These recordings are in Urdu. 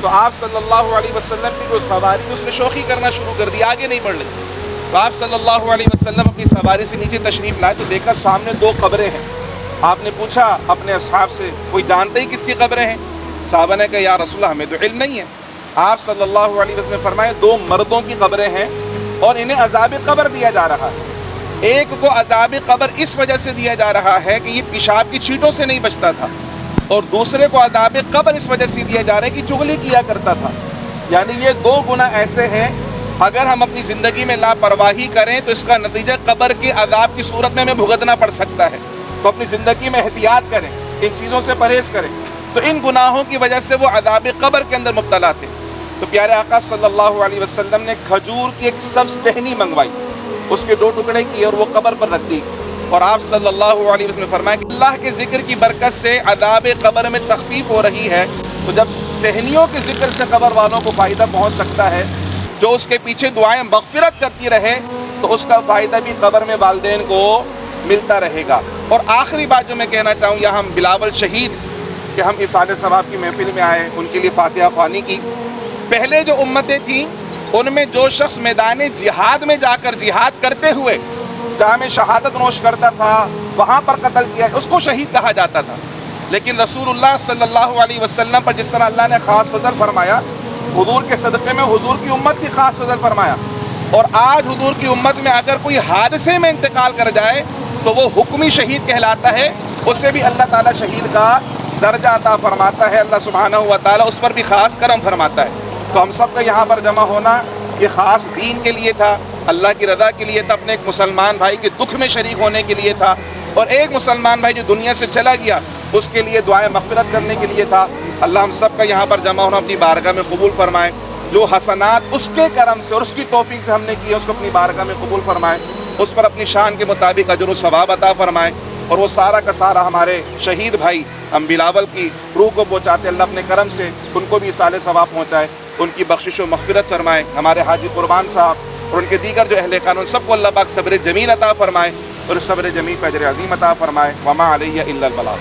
تو آپ صلی اللہ علیہ وسلم کی جو سواری اس نے شوخی کرنا شروع کر دی، آگے نہیں بڑھ رہی۔ تو آپ صلی اللہ علیہ وسلم اپنی سواری سے نیچے تشریف لائے تو دیکھا سامنے دو قبریں ہیں۔ آپ نے پوچھا اپنے اصحاب سے، کوئی جانتے ہی کس کی قبریں ہیں؟ صحابہ نے کہا یا رسول اللہ ہمیں تو علم نہیں ہے۔ آپ صلی اللہ علیہ وسلم نے فرمایا دو مردوں کی قبریں ہیں اور انہیں عذاب قبر دیا جا رہا ہے۔ ایک کو عذاب قبر اس وجہ سے دیا جا رہا ہے کہ یہ پیشاب کی چھینٹوں سے نہیں بچتا تھا، اور دوسرے کو عذاب قبر اس وجہ سے دیا جا رہا ہے کہ چغلی کیا کرتا تھا۔ یعنی یہ دو گناہ ایسے ہیں اگر ہم اپنی زندگی میں لاپرواہی کریں تو اس کا نتیجہ قبر کے عذاب کی صورت میں ہمیں بھگتنا پڑ سکتا ہے۔ تو اپنی زندگی میں احتیاط کریں، ان چیزوں سے پرہیز کریں۔ تو ان گناہوں کی وجہ سے وہ عذاب قبر کے اندر مبتلا تھے۔ تو پیارے آقا صلی اللہ علیہ وسلم نے کھجور کی ایک سبز ٹہنی منگوائی، اس کے 2 ٹکڑے کیے اور وہ قبر پر رکھ دی، اور آپ صلی اللہ علیہ وسلم نے فرمایا کہ اللہ کے ذکر کی برکت سے عذاب قبر میں تخفیف ہو رہی ہے۔ تو جب ٹہنیوں کے ذکر سے قبر والوں کو فائدہ پہنچ سکتا ہے، جو اس کے پیچھے دعائیں مغفرت کرتی رہے تو اس کا فائدہ بھی قبر میں والدین کو ملتا رہے گا۔ اور آخری بات جو میں کہنا چاہوں، یہاں ہم بلاول شہید کہ ہم اصال ثواب کی محفل میں آئے، ان کے لیے فاتحہ خوانی کی۔ پہلے جو امتیں تھیں ان میں جو شخص میدان جہاد میں جا کر جہاد کرتے ہوئے جام شہادت نوش کرتا تھا، وہاں پر قتل کیا، اس کو شہید کہا جاتا تھا۔ لیکن رسول اللہ صلی اللہ علیہ وسلم پر جس طرح اللہ نے خاص فضل فرمایا، حضور کے صدقے میں حضور کی امت کی خاص فضل فرمایا، اور آج حضور کی امت میں اگر کوئی حادثے میں انتقال کر جائے تو وہ حکمی شہید کہلاتا ہے، اسے بھی اللہ تعالیٰ شہید کا درجہ عطا فرماتا ہے۔ اللہ سبحانہ و تعالیٰ اس پر بھی خاص کرم فرماتا ہے۔ تو ہم سب کا یہاں پر جمع ہونا یہ خاص دین کے لیے تھا، اللہ کی رضا کے لیے تھا، اپنے ایک مسلمان بھائی کے دکھ میں شریک ہونے کے لیے تھا، اور ایک مسلمان بھائی جو دنیا سے چلا گیا اس کے لیے دعائیں مغفرت کرنے کے لیے تھا۔ اللہ ہم سب کا یہاں پر جمع ہونا اپنی بارگاہ میں قبول فرمائے، جو حسنات اس کے کرم سے اور اس کی توفیق سے ہم نے کی اس کو اپنی بارگاہ میں قبول فرمائے، اس پر اپنی شان کے مطابق اجر و ثواب عطا فرمائے، اور وہ سارا کا سارا ہمارے شہید بھائی ہم بلاول کی روح کو پہنچاتے اللہ اپنے کرم سے ان کو بھی اصال ثواب پہنچائے، ان کی بخشش و مغفرت فرمائے۔ ہمارے حاجی قربان صاحب اور ان کے دیگر جو اہل خانہ سب کو اللہ پاک صبر جمیل عطا فرمائے، اور صبر جمیل پہ اجر عظیم عطا فرمائے۔ وما علیہ الا البلاغ۔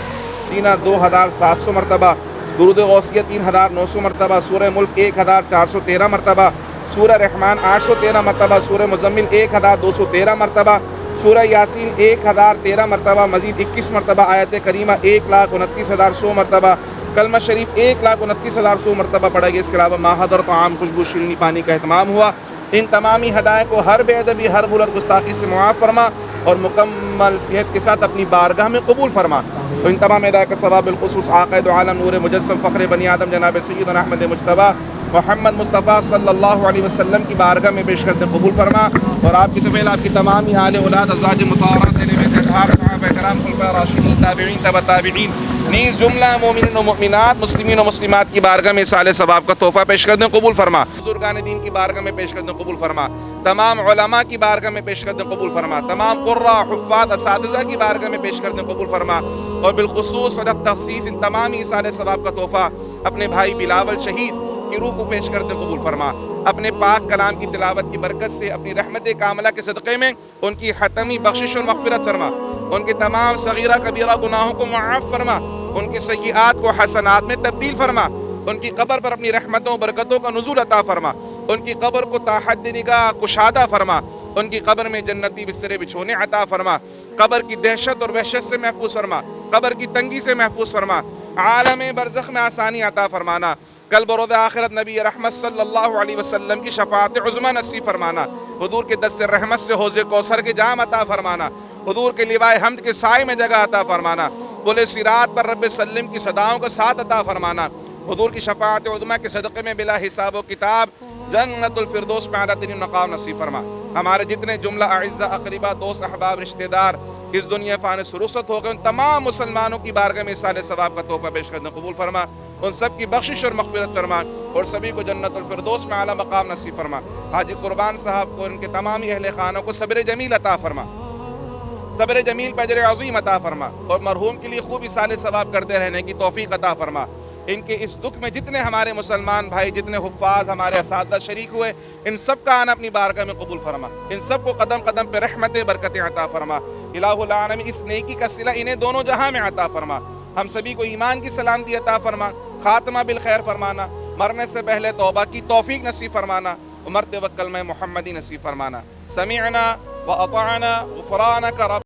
سینہ 2700 مرتبہ، درود غوثیہ 3900 مرتبہ، سورہ ملک 1413 مرتبہ، سورہ رحمان 813 مرتبہ، سورہ مزمل 1213 مرتبہ، سورہ یاسین 1013 مرتبہ، مزید 21 مرتبہ آیت کریمہ 1,29,100 مرتبہ، کلمہ شریف 1,29,100 مرتبہ پڑھا گیا۔ اس کے علاوہ ماہد اور طعام، خوشبو، شیرینی پانی کا اہتمام ہوا۔ ان تمامی ہدایت کو ہر بے ادبی، ہر بھول اور گستاخی سے معاف فرما، اور مکمل صحت کے ساتھ اپنی بارگاہ میں قبول فرما۔ تو ان تمام ہدایت کا ثواب بالخصوص عقائد عالم نور مجسم فخر بنی آدم جناب سیدنا احمد مجتبیٰ محمد مصطفیٰ صلی اللہ علیہ وسلم کی بارگاہ میں پیش کرتے قبول فرما، اور آپ کی طفیل، آپ کی تمام آل اولاد ازواج مطہرات صحابہ کرام خلفاء راشدین تابعین تبع تابعین نیز جملہ مومنین و مؤمنات مسلمین و مسلمات کی بارگاہ میں اصال ثواب کا تحفہ پیش کر دیں قبول فرما، بزرگان دین کی بارگاہ میں پیش کر دیں قبول فرما، تمام علماء کی بارگاہ میں پیش کر دیں قبول فرما، تمام قراء، حفاظ، اساتذہ کی بارگاہ میں پیش کر دیں قبول فرما، اور بالخصوص اور تخصیص ان تمامی اصال ثواب کا تحفہ اپنے بھائی بلاول شہید کی روح کو پیش کر دیں قبول فرما۔ اپنے پاک کلام کی تلاوت کی برکت سے اپنی رحمت کاملہ کے صدقے میں ان کی حتمی بخشش اور مغفرت فرما، ان کے تمام صغیرہ کبیرہ گناہوں کو معاف فرما، ان کی سیئات کو حسنات میں تبدیل فرما، ان کی قبر پر اپنی رحمتوں برکتوں کا نزول عطا فرما، ان کی قبر کو تا حد نگاہ کشادہ فرما، ان کی قبر میں جنتی بسترے بچھونے عطا فرما، قبر کی دہشت اور وحشت سے محفوظ فرما، قبر کی تنگی سے محفوظ فرما، عالم برزخ میں آسانی عطا فرمانا، کل بروز آخرت نبی رحمت صلی اللہ علیہ وسلم کی شفاعت عظمی نصیب فرمانا، حضور کے دست رحمت سے حوض کوثر کے جام عطا فرمانا، حضور کے لوائے حمد کے سائے میں جگہ عطا فرمانا، پل صراط پر رب سلم کی صداؤں کا ساتھ عطا فرمانا، حضور کی شفاعت عظمی کے صدقے میں بلا حساب و کتاب جنت الفردوس میں اعلیٰ ترین مقام نصیب فرما۔ ہمارے جتنے جملہ اعزہ اقربا دوست احباب رشتہ دار اس دنیا فانی سے رخصت ہو گئے، ان تمام مسلمانوں کی بارگاہ میں اصال ثواب کا تحفہ پیش کرنے قبول فرما، ان سب کی بخشش اور مغفرت فرما، اور سبھی کو جنت الفردوس میں اعلیٰ مقام نصیب فرما۔ حاجی قربان صاحب کو، ان کے تمامی اہل خانہ کو صبر جمیل عطا فرما، صبر جمیل پہ اجر عظیم عطا فرما، اور مرحوم کے لیے خوب اصال ثواب کرتے رہنے کی توفیق عطا فرما۔ ان کے اس دکھ میں جتنے ہمارے مسلمان بھائی، جتنے حفاظ ہمارے اساتذہ شریک ہوئے، ان سب کا آنا اپنی بارگاہ میں قبول فرما، ان سب کو قدم قدم پہ رحمتیں برکتیں عطا فرما۔ الہ العالمین اس نیکی کا صلہ انہیں دونوں جہاں میں عطا فرما، ہم سبھی کو ایمان کی سلامتی عطا فرما، خاتمہ بالخیر فرمانا، مرنے سے پہلے توبہ کی توفیق نصیب فرمانا، اور مرتے وقت کلمہ محمدی نصیب فرمانا۔ سمعنا واطعنا غفرانک رب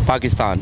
پاکستان۔